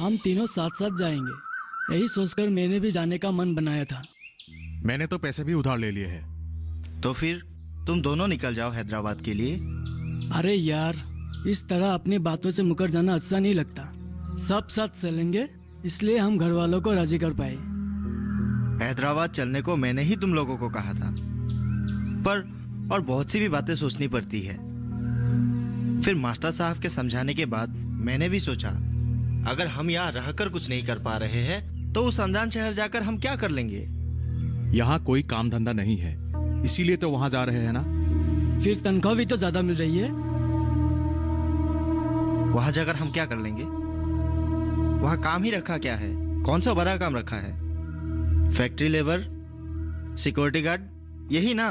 हम तीनों साथ साथ जाएंगे। यही सोचकर मैंने भी जाने का मन बनाया था। मैंने तो पैसे भी उधार ले लिए हैं। तो फिर तुम दोनों निकल जाओ हैदराबाद के लिए। अरे यार, इस तरह अपनी बातों से मुकर जाना अच्छा नहीं लगता। सब साथ चलेंगे, इसलिए हम घर वालों को राजी कर पाए। हैदराबाद चलने को मैंने ही तुम लोगों को कहा था, पर और बहुत सी भी बातें सोचनी पड़ती है। फिर मास्टर साहब के समझाने के बाद मैंने भी सोचा, अगर हम यहाँ रहकर कुछ नहीं कर पा रहे हैं तो उस अनजान शहर जाकर हम क्या कर लेंगे। यहाँ कोई काम धंधा नहीं है, इसीलिए तो वहां जा रहे हैं ना। फिर तनख्वाह भी तो ज्यादा मिल रही है। वहां जाकर हम क्या कर लेंगे? वहां काम ही रखा क्या है? कौन सा बड़ा काम रखा है? फैक्ट्री लेबर, सिक्योरिटी गार्ड, यही ना।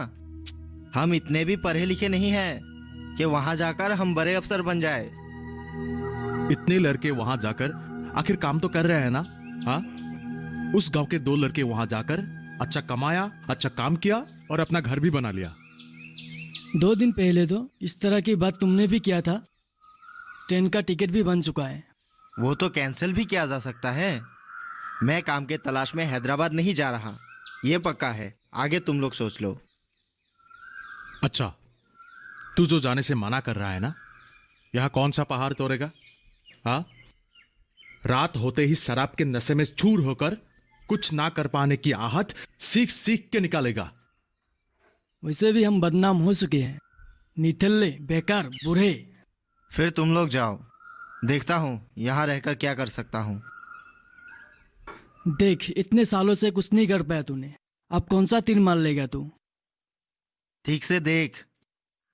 हम इतने भी पढ़े लिखे नहीं हैं कि वहां जाकर हम बड़े अफसर बन जाए। इतने लड़के वहां जाकर आखिर काम तो कर रहे हैं ना। हाँ, उस गांव के 2 लड़के वहां जाकर अच्छा कमाया, अच्छा काम किया और अपना घर भी बना लिया। 2 दिन पहले तो इस तरह की बात तुमने भी किया था। ट्रेन का टिकट भी बन चुका है। वो तो कैंसिल भी किया जा सकता है। मैं काम के तलाश में हैदराबाद नहीं जा रहा, ये पक्का है। आगे तुम लोग सोच लो। अच्छा, तू जो जाने से मना कर रहा है ना, यहाँ कौन सा पहाड़ तोड़ेगा? हाँ, रात होते ही शराब के नशे में चूर होकर कुछ ना कर पाने की आहट सीख सीख के निकालेगा। वैसे भी हम बदनाम हो चुके हैं, निठल्ले, बेकार, बूढ़े। फिर तुम लोग जाओ, देखता हूँ यहाँ रहकर क्या कर सकता हूँ। देख, इतने सालों से कुछ नहीं कर पाया तूने, अब कौन सा तीर मार लेगा तू? ठीक से देख,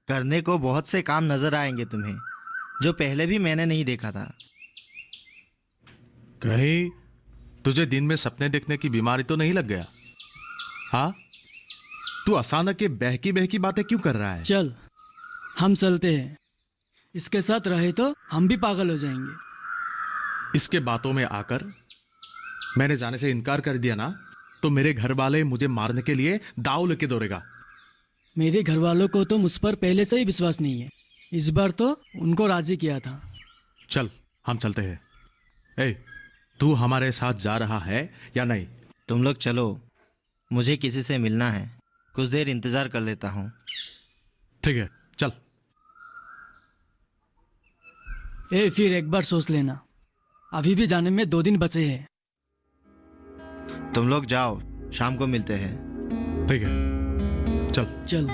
करने को बहुत से काम नजर आएंगे तुम्हें, जो पहले भी मैंने नहीं देखा था। कहीं तुझे दिन में सपने देखने की बीमारी तो नहीं लग गया? हाँ, तू अचानक ये बहकी बहकी बातें क्यों कर रहा है? चल, हम चलते हैं। इसके साथ रहे तो हम भी पागल हो जाएंगे। इसके बातों में आकर मैंने जाने से इनकार कर दिया ना, तो मेरे घर वाले मुझे मारने के लिए दाव लेके दौड़ेगा। मेरे घर वालों को तो मुझ पर पहले से ही विश्वास नहीं है। इस बार तो उनको राजी किया था। चल, हम चलते हैं। ए, तू हमारे साथ जा रहा है या नहीं? तुम लोग चलो, मुझे किसी से मिलना है। कुछ देर इंतजार कर लेता हूँ। ठीक है, चल। फिर एक बार सोच लेना, अभी भी जाने में 2 दिन बचे हैं। तुम लोग जाओ, शाम को मिलते हैं। ठीक है, चल। चल।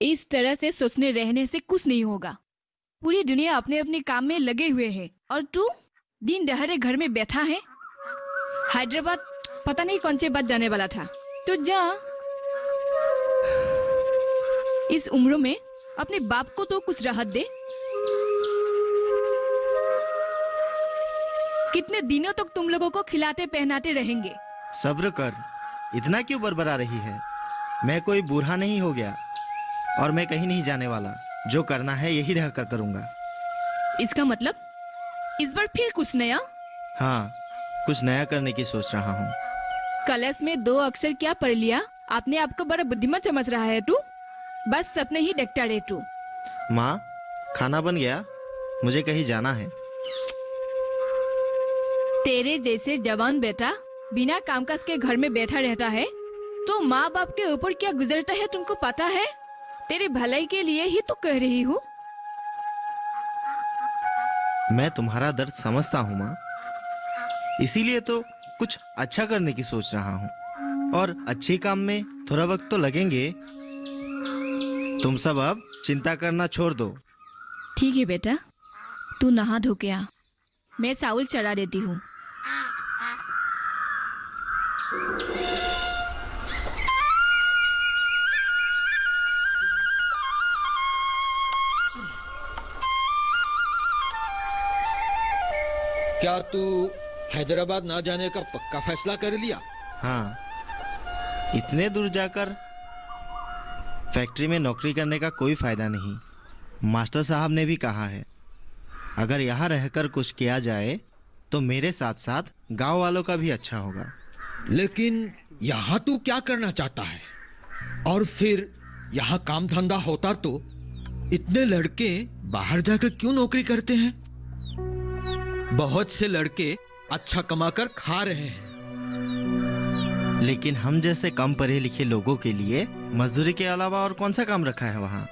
इस तरह से सोचने रहने से कुछ नहीं होगा। पूरी दुनिया अपने अपने काम में लगे हुए है और तू दिन दहाड़े घर में बैठा है। हैदराबाद पता नहीं कौन से बात जाने वाला था, तो जा। इस उम्र में अपने बाप को तो कुछ राहत दे। कितने दिनों तक तुम लोगों को खिलाते पहनाते रहेंगे? सब्र कर, इतना क्यों बड़बड़ा रही है? मैं कोई बूढ़ा नहीं हो गया और मैं कहीं नहीं जाने वाला। जो करना है यही रह कर करूंगा। इसका मतलब इस बार फिर कुछ नया? हाँ, कुछ नया करने की सोच रहा हूँ। कलश में 2 अक्षर क्या पढ़ लिया? अपने आप को बड़ा बुद्धिमान समझ रहा है तू। बस सपने ही देखता रहे तू। माँ, खाना बन गया, मुझे कहीं जाना है। तेरे जैसे जवान बेटा बिना कामकाज के घर में बैठा रहता है तो माँ बाप के ऊपर क्या गुजरता है तुमको पता है? तेरी भलाई के लिए ही तो कह रही हूँ। मैं तुम्हारा दर्द समझता हूँ माँ, इसीलिए तो कुछ अच्छा करने की सोच रहा हूँ। और अच्छे काम में थोड़ा वक्त तो लगेंगे। तुम सब अब चिंता करना छोड़ दो। ठीक है बेटा, तू नहा धो के आ, मैं चावल चढ़ा देती हूँ। क्या तू हैदराबाद ना जाने का पक्का फैसला कर लिया? हाँ, इतने दूर जाकर फैक्ट्री में नौकरी करने का कोई फायदा नहीं। मास्टर साहब ने भी कहा है, अगर यहाँ रहकर कुछ किया जाए तो मेरे साथ साथ गांव वालों का भी अच्छा होगा। लेकिन यहाँ तू क्या करना चाहता है? और फिर यहाँ काम धंधा होता तो इतने लड़के बाहर जाकर क्यों नौकरी करते हैं? बहुत से लड़के अच्छा कमाकर खा रहे हैं। लेकिन हम जैसे कम पढ़े लिखे लोगों के लिए मजदूरी के अलावा और कौन सा काम रखा है वहाँ?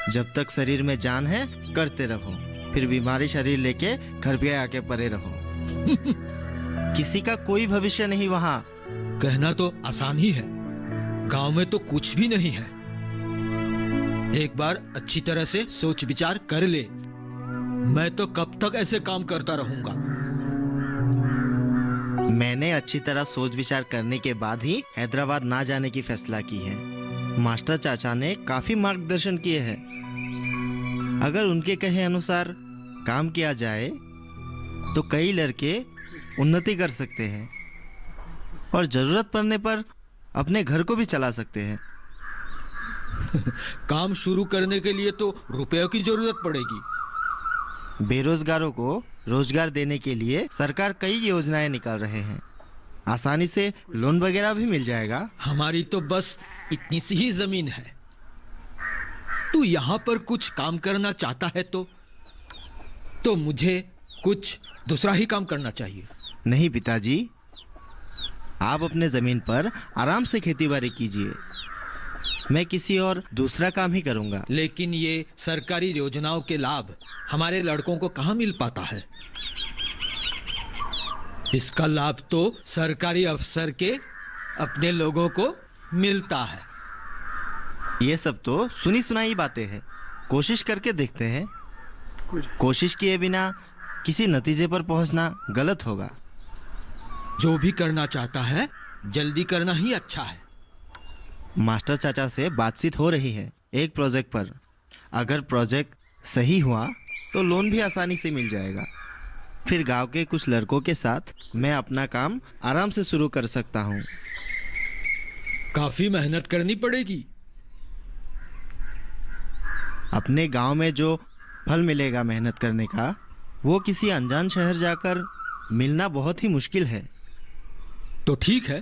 जब तक शरीर में जान है करते रहो, फिर बीमारी शरीर लेके घर पे आके पड़े रहो। किसी का कोई भविष्य नहीं वहाँ। कहना तो आसान ही है, गांव में तो कुछ भी नहीं है। एक बार अच्छी तरह से सोच विचार कर ले। मैं तो कब तक ऐसे काम करता रहूंगा? मैंने अच्छी तरह सोच विचार करने के बाद ही हैदराबाद ना जाने की फैसला की है। मास्टर चाचा ने काफी मार्गदर्शन किए हैं। अगर उनके कहे अनुसार काम किया जाए तो कई लड़के उन्नति कर सकते हैं और जरूरत पड़ने पर अपने घर को भी चला सकते हैं। काम शुरू करने के लिए तो रुपयों की जरूरत पड़ेगी। बेरोजगारों को रोजगार देने के लिए सरकार कई योजनाएं निकाल रहे हैं। आसानी से लोन वगैरह भी मिल जाएगा। हमारी तो बस इतनी सी ही जमीन है। तू यहाँ पर कुछ काम करना चाहता है तो मुझे कुछ दूसरा ही काम करना चाहिए। नहीं पिताजी, आप अपने जमीन पर आराम से खेतीबाड़ी कीजिए। मैं किसी और दूसरा काम ही करूंगा। लेकिन ये सरकारी योजनाओं के लाभ हमारे लड़कों को कहाँ मिल पाता है? इसका लाभ तो सरकारी अफसर के अपने लोगों को मिलता है। ये सब तो सुनी सुनाई बातें हैं। कोशिश करके देखते हैं। कोशिश किए बिना किसी नतीजे पर पहुंचना गलत होगा। जो भी करना चाहता है जल्दी करना ही अच्छा है। मास्टर चाचा से बातचीत हो रही है एक प्रोजेक्ट पर। अगर प्रोजेक्ट सही हुआ तो लोन भी आसानी से मिल जाएगा। फिर गांव के कुछ लड़कों के साथ मैं अपना काम आराम से शुरू कर सकता हूँ। काफी मेहनत करनी पड़ेगी। अपने गांव में जो फल मिलेगा मेहनत करने का, वो किसी अनजान शहर जाकर मिलना बहुत ही मुश्किल है। तो ठीक है,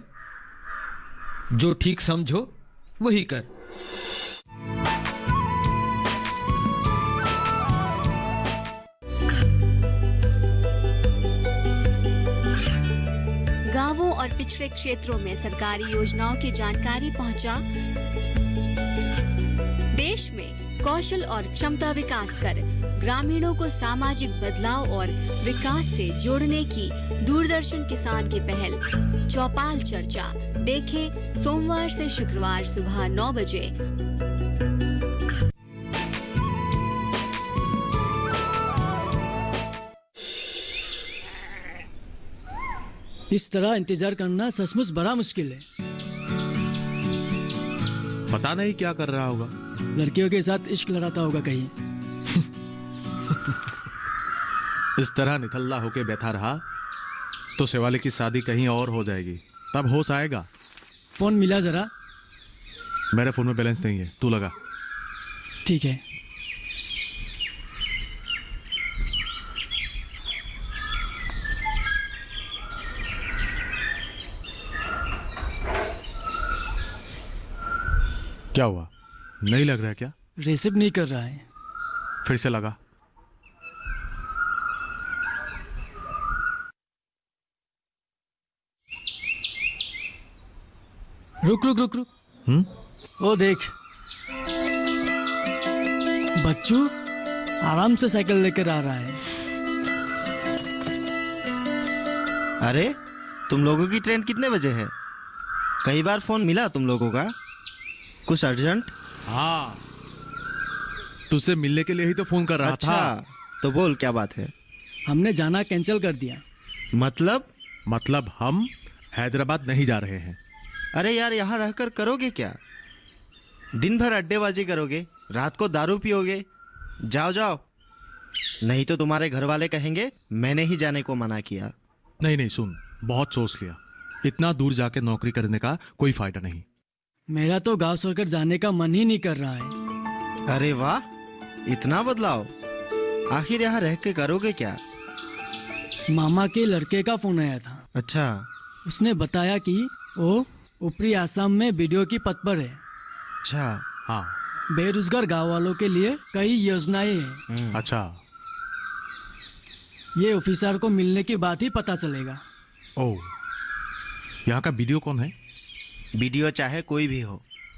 जो ठीक समझो वही कर। गांवों और पिछड़े क्षेत्रों में सरकारी योजनाओं की जानकारी पहुंचा। देश में कौशल और क्षमता विकास कर ग्रामीणों को सामाजिक बदलाव और विकास से जोड़ने की दूरदर्शन किसान की पहल चौपाल चर्चा देखें सोमवार से शुक्रवार सुबह 9 बजे। इस तरह इंतजार करना सचमुच बड़ा मुश्किल है। पता नहीं क्या कर रहा होगा। लड़कियों के साथ इश्क लड़ाता होगा कहीं। इस तरह निठल्ला होके बैठा रहा तो शिवाली की शादी कहीं और हो जाएगी, तब होश आएगा। फोन मिला जरा। मेरे फोन में बैलेंस नहीं है, तू लगा। ठीक है। क्या हुआ, नहीं लग रहा है क्या? रिसीव नहीं कर रहा है। फिर से लगा। रुक रुक रुक रुक। ओ देख, बच्चू आराम से साइकिल लेकर आ रहा है। अरे, तुम लोगों की ट्रेन कितने बजे है? कई बार फोन मिला तुम लोगों का? कुछ अर्जेंट? हाँ, तुझसे मिलने के लिए ही तो फोन कर रहा था। अच्छा, तो बोल क्या बात है? हमने जाना कैंसिल कर दिया। मतलब हम हैदराबाद नहीं जा रहे हैं। अरे यार, यहाँ रहकर करोगे क्या? दिन भर अड्डेबाजी करोगे, रात को दारू पियोगे। जाओ जाओ, नहीं तो तुम्हारे घर वाले कहेंगे मैंने ही जाने को मना किया। नहीं, सुन, बहुत सोच लिया। इतना दूर जाके नौकरी करने का कोई फायदा नहीं। मेरा तो गांव छोड़कर जाने का मन ही नहीं कर रहा है। अरे वाह, इतना बदलाव! आखिर यहाँ रह के करोगे क्या? मामा के लड़के का फोन आया था। अच्छा, उसने बताया कि वो ऊपरी आसाम में वीडियो की पद पर है। अच्छा। हाँ। बेरोजगार गांव वालों के लिए कई योजनाएं हैं। अच्छा। ये ऑफिसर को मिलने के बाद ही पता चलेगा। ओ, यहाँ का वीडियो कौन है? वीडियो चाहे कोई भी हो,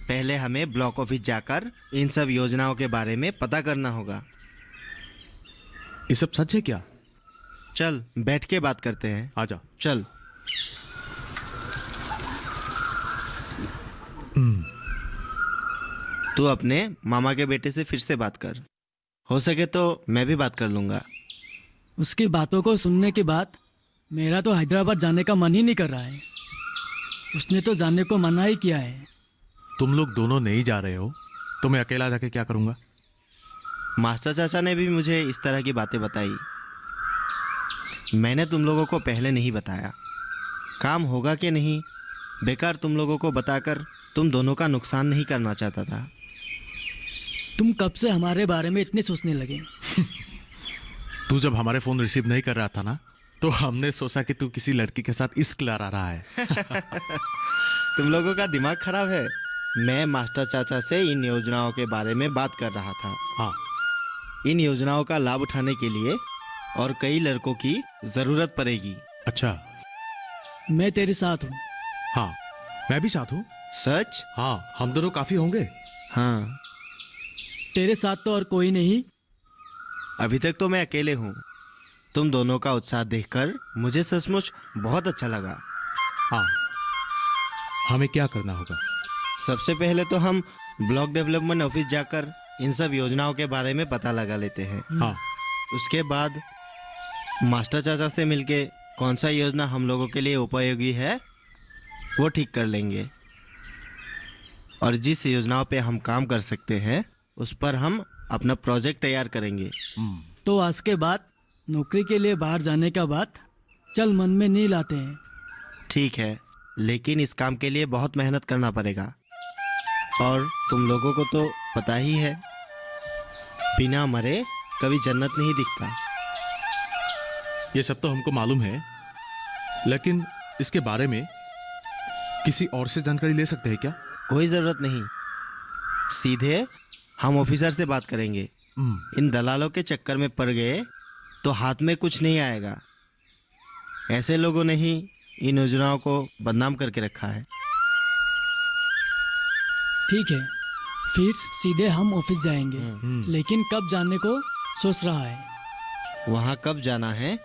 पहले हमें ब्लॉक ऑफिस जाकर इन सब योजनाओं के बारे में पता करना होगा। ये सब सच है क्या? चल बैठ के बात करते हैं। आजा। चल। तू अपने मामा के बेटे से फिर से बात कर, हो सके तो मैं भी बात कर लूंगा। उसकी बातों को सुनने के बाद मेरा तो हैदराबाद जाने का मन ही नहीं कर रहा है। उसने तो जाने को मना ही किया है। तुम लोग दोनों नहीं जा रहे हो तो मैं अकेला जाके क्या करूँगा? मास्टर चाचा ने भी मुझे इस तरह की बातें बताई। मैंने तुम लोगों को पहले नहीं बताया। काम होगा कि नहीं, बेकार तुम लोगों को बताकर तुम दोनों का नुकसान नहीं करना चाहता था। तुम कब से हमारे बारे में इतने सोचने लगे? तू जब हमारे फोन रिसीव नहीं कर रहा था ना, तो हमने सोचा कि तू किसी लड़की के साथ इश्क लड़ा रहा है। तुम लोगों का दिमाग खराब है। मैं मास्टर चाचा से इन योजनाओं के बारे में बात कर रहा था। हाँ। इन योजनाओं का लाभ उठाने के लिए और कई लड़कों की जरूरत पड़ेगी। अच्छा। मैं तेरे साथ हूँ। हाँ, मैं भी साथ हूँ। सच? हाँ, हम दोनों काफी होंगे। हाँ। तेरे साथ तो और कोई नहीं। अभी तक तो मैं अकेले हूँ। तुम दोनों का उत्साह देखकर मुझे सचमुच बहुत अच्छा लगा। हाँ, हमें क्या करना होगा? सबसे पहले तो हम ब्लॉक डेवलपमेंट ऑफिस जाकर इन सब योजनाओं के बारे में पता लगा लेते हैं। हाँ। उसके बाद मास्टर चाचा से मिलके कौन सा योजना हम लोगों के लिए उपयोगी है वो ठीक कर लेंगे, और जिस योजनाओं पे हम काम कर सकते हैं उस पर हम अपना प्रोजेक्ट तैयार करेंगे। तो आज के बाद नौकरी के लिए बाहर जाने का बात चल मन में नहीं लाते हैं। ठीक है, लेकिन इस काम के लिए बहुत मेहनत करना पड़ेगा, और तुम लोगों को तो पता ही है, बिना मरे कभी जन्नत नहीं दिखता। ये सब तो हमको मालूम है, लेकिन इसके बारे में किसी और से जानकारी ले सकते हैं क्या? कोई ज़रूरत नहीं, सीधे हम ऑफिसर से बात करेंगे। इन दलालों के चक्कर में पड़ गए तो हाथ में कुछ नहीं आएगा। ऐसे लोगों ने ही इन योजनाओं को बदनाम करके रखा है। ठीक है, फिर सीधे हम ऑफिस जाएंगे। लेकिन कब जाने को सोच रहा है? वहाँ कब जाना है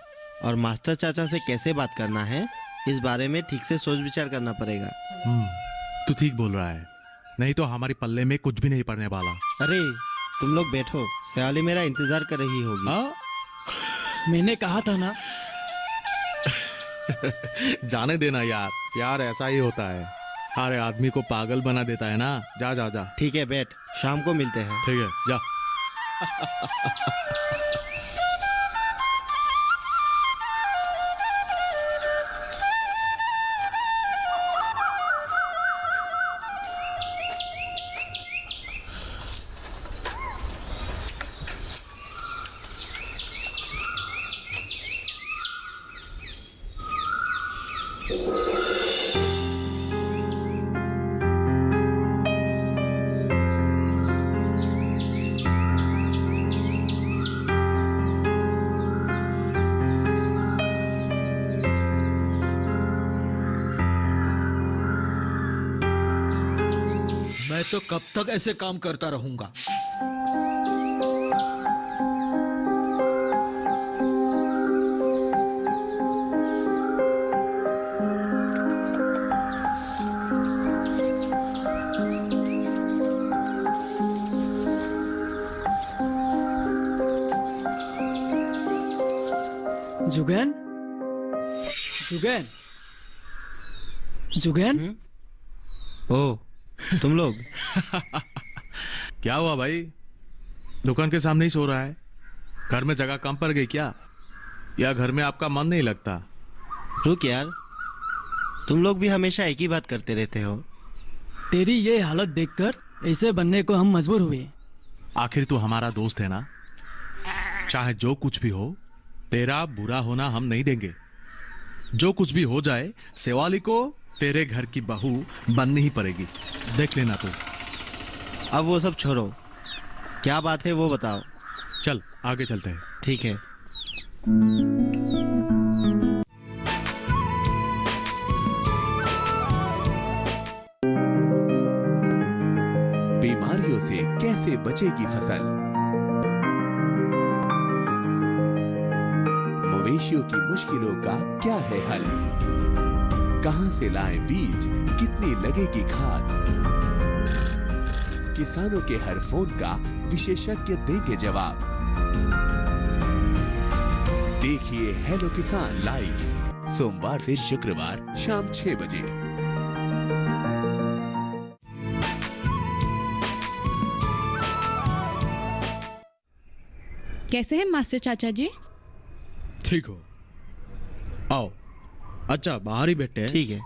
और मास्टर चाचा से कैसे बात करना है, इस बारे में ठीक से सोच विचार करना पड़ेगा। तू ठीक बोल रहा है, नहीं तो हमारी पल्ले में कुछ भी नहीं पड़ने वाला। अरे तुम लोग बैठो, सयाली मेरा इंतजार कर रही होगी। हाँ? मैंने कहा था ना। जाने देना यार, प्यार ऐसा ही होता है, हर आदमी को पागल बना देता है ना। जा जा जा। ठीक है, बैठ, शाम को मिलते हैं। ठीक है, जा। मैं तो कब तक ऐसे काम करता रहूंगा। जुगैन, जुगैन, जुगैन। ओ तुम लोग। क्या हुआ भाई? दुकान के सामने ही सो रहा है? घर में जगह कम पड़ गई क्या, या घर में आपका मन नहीं लगता? रुक यार, तुम लोग भी हमेशा एक ही बात करते रहते हो। तेरी ये हालत देखकर ऐसे बनने को हम मजबूर हुए। आखिर तू हमारा दोस्त है ना, चाहे जो कुछ भी हो, तेरा बुरा होना हम नहीं देंगे। जो कुछ भी हो जाए शिवाली को तेरे घर की बहू बननी ही पड़ेगी, देख लेना तू। अब वो सब छोड़ो, क्या बात है वो बताओ। चल आगे चलते हैं। ठीक है। बीमारियों से कैसे बचेगी फसल, मवेशियों की मुश्किलों का क्या है हल, कहां से लाएं बीज, कितनी लगेगी खाद, किसानों के हर फोन का विशेषज्ञ देंगे जवाब। देखिए हेलो किसान लाइव सोमवार से शुक्रवार शाम 6 बजे। कैसे हैं मास्टर चाचा जी? ठीक हो, आओ। अच्छा बाहर ही बैठे हैं। ठीक है।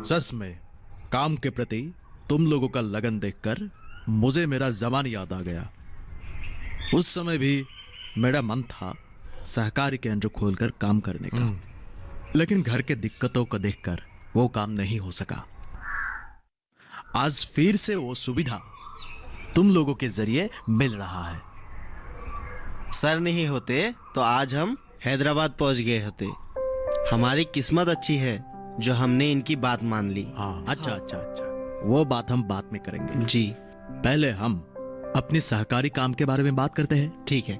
सच में काम के प्रति तुम लोगों का लगन देखकर मुझे मेरा जमाना याद आ गया। उस समय भी मेरा मन था सहकारी केंद्र खोलकर काम करने का, लेकिन घर के दिक्कतों को देखकर वो काम नहीं हो सका। आज फिर से वो सुविधा तुम लोगों के जरिए मिल रहा है। सर नहीं होते तो आज हम हैदराबाद पहुंच गए होते। हमारी किस्मत अच्छी है जो हमने इनकी बात मान ली। हाँ, अच्छा, वो बात हम बाद में करेंगे। जी। पहले हम अपनी सहकारी काम के बारे में बात करते हैं। ठीक है।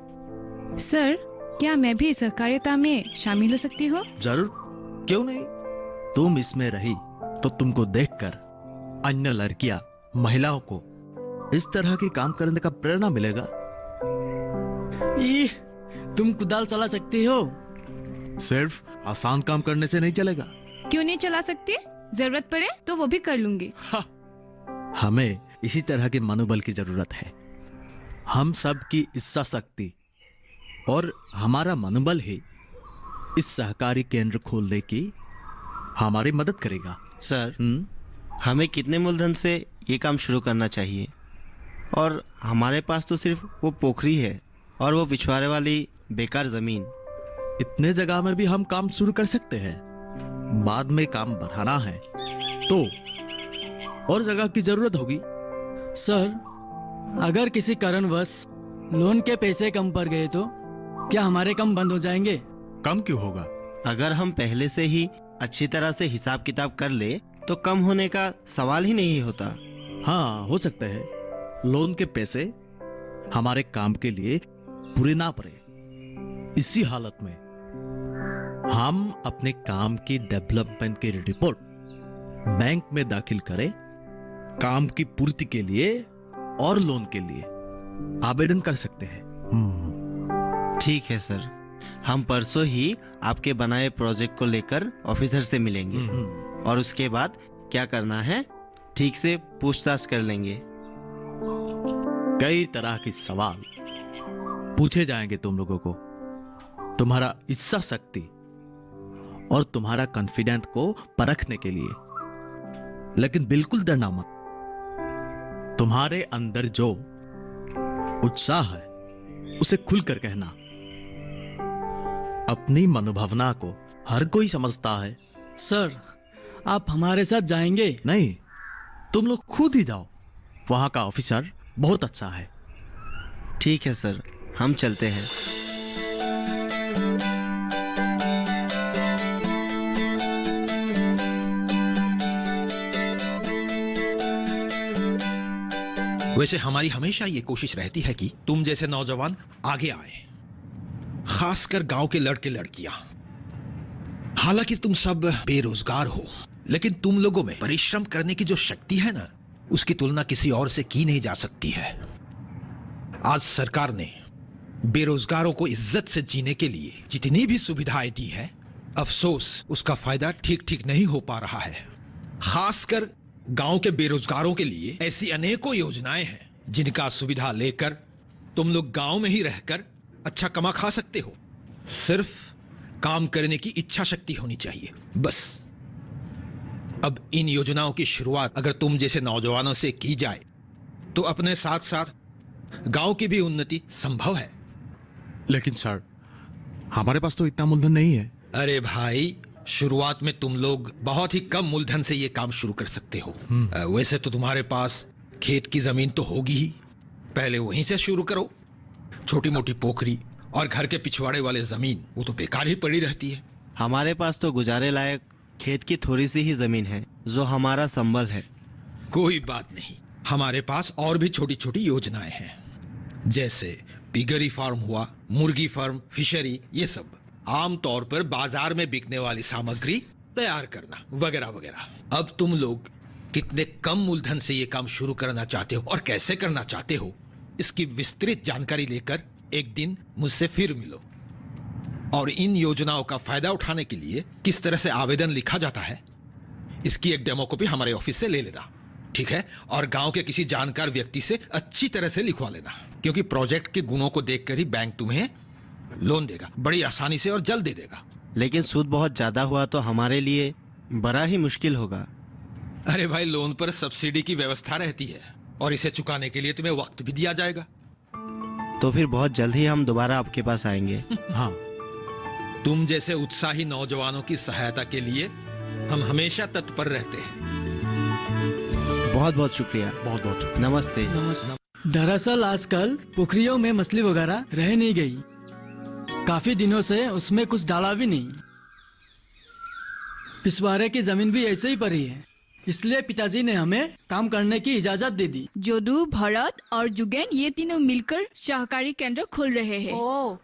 सर, क्या मैं भी सहकारिता में शामिल हो सकती हूँ? जरूर, क्यों नहीं। तुम इसमें रही तो तुमको देखकर अन्य लड़कियां, महिलाओं को इस तरह के काम करने का प्रेरणा मिलेगा। तुम कुदाल चला सकती हो? सिर्फ आसान काम करने से नहीं चलेगा। क्यों नहीं चला सकती? जरूरत पड़े तो वो भी कर लूंगी। हमें इसी तरह के मनोबल की जरूरत है। हम सब की इच्छा शक्ति और हमारा मनोबल ही इस सहकारी केंद्र खोलने की हमारी मदद करेगा। सर, हमें कितने मूलधन से ये काम शुरू करना चाहिए? और हमारे पास तो सिर्फ वो पोखरी है और वो पिछवाड़े वाली बेकार जमीन। इतने जगह में भी हम काम शुरू कर सकते हैं। बाद में काम बढ़ाना है तो और जगह की जरूरत होगी। सर, अगर किसी कारणवश लोन के पैसे कम पड़ गए तो क्या हमारे काम बंद हो जाएंगे? कम क्यों होगा? अगर हम पहले से ही अच्छी तरह से हिसाब किताब कर ले तो कम होने का सवाल ही नहीं होता। हाँ, हो सकता है लोन के पैसे हमारे काम के लिए पूरे ना पड़े। इसी हालत में हम अपने काम की डेवलपमेंट की रिपोर्ट बैंक में दाखिल करें, काम की पूर्ति के लिए और लोन के लिए आवेदन कर सकते हैं। ठीक है सर, हम परसों ही आपके बनाए प्रोजेक्ट को लेकर ऑफिसर से मिलेंगे और उसके बाद क्या करना है ठीक से पूछताछ कर लेंगे। कई तरह के सवाल पूछे जाएंगे तुम लोगों को, तुम्हारा इच्छा शक्ति और तुम्हारा कॉन्फिडेंस को परखने के लिए। लेकिन बिल्कुल डरना मत। तुम्हारे अंदर जो उत्साह है उसे खुलकर कहना। अपनी मनोभावना को हर कोई समझता है। सर, आप हमारे साथ जाएंगे? नहीं, तुम लोग खुद ही जाओ। वहां का ऑफिसर बहुत अच्छा है। ठीक है सर, हम चलते हैं। वैसे हमारी हमेशा ये कोशिश रहती है कि तुम जैसे नौजवान आगे आए, खासकर गांव के लड़के लड़कियां। हालांकि तुम सब बेरोजगार हो, लेकिन तुम लोगों में परिश्रम करने की जो शक्ति है ना, उसकी तुलना किसी और से की नहीं जा सकती है। आज सरकार ने बेरोजगारों को इज्जत से जीने के लिए जितनी भी सुविधाएं दी है, अफसोस उसका फायदा ठीक ठीक नहीं हो पा रहा है। खासकर गांव के बेरोजगारों के लिए ऐसी अनेकों योजनाएं हैं जिनका सुविधा लेकर तुम लोग गांव में ही रहकर अच्छा कमा खा सकते हो। सिर्फ काम करने की इच्छा शक्ति होनी चाहिए, बस। अब इन योजनाओं की शुरुआत अगर तुम जैसे नौजवानों से की जाए तो अपने साथ साथ गांव की भी उन्नति संभव है। लेकिन सर, हमारे पास तो इतना मूलधन नहीं है। अरे भाई, शुरुआत में तुम लोग बहुत ही कम मूलधन से ये काम शुरू कर सकते हो। वैसे तो तुम्हारे पास खेत की जमीन तो होगी ही, पहले वहीं से शुरू करो। छोटी मोटी पोखरी और घर के पिछवाड़े वाले जमीन वो तो बेकार ही पड़ी रहती है। हमारे पास तो गुजारे लायक खेत की थोड़ी सी ही जमीन है जो हमारा संबल है। कोई बात नहीं, हमारे पास और भी छोटी छोटी योजनाएं हैं, जैसे पिगरी फार्म हुआ, मुर्गी फार्म, फिशरी, ये सब आमतौर पर बाजार में बिकने वाली सामग्री तैयार करना वगैरह वगैरह। अब तुम लोग कितने कम मूलधन से ये काम शुरू करना चाहते हो और कैसे करना चाहते हो, इसकी विस्तृत जानकारी लेकर एक दिन मुझसे फिर मिलो। और इन योजनाओं का फायदा उठाने के लिए किस तरह से आवेदन लिखा जाता है, इसकी एक डेमो कॉपी हमारे ऑफिस से ले लेना, ठीक है? और गांव के किसी जानकार व्यक्ति से अच्छी तरह से लिखवा लेना, क्योंकि प्रोजेक्ट के गुणों को देखकर ही बैंक तुम्हें लोन देगा, बड़ी आसानी से और जल्द दे देगा। लेकिन सूद बहुत ज्यादा हुआ तो हमारे लिए बड़ा ही मुश्किल होगा। अरे भाई, लोन पर सब्सिडी की व्यवस्था रहती है और इसे चुकाने के लिए तुम्हें वक्त भी दिया जाएगा। तो फिर बहुत जल्द ही हम दोबारा आपके पास आएंगे। हाँ, तुम जैसे उत्साही नौजवानों की सहायता के लिए हम हमेशा तत्पर रहते हैं। बहुत बहुत शुक्रिया। बहुत बहुत शुक्रिया। नमस्ते। नमस्ते। दरअसल आजकल पोखरियों में मछली वगैरह रह नहीं गई, काफी दिनों से उसमें कुछ डाला भी नहीं। पिछवाड़े की जमीन भी ऐसे ही पड़ी है, इसलिए पिताजी ने हमें काम करने की इजाजत दे दी। जोडू, भरत और जुगेन ये तीनों मिलकर सहकारी केंद्र खोल रहे हैं। ओह,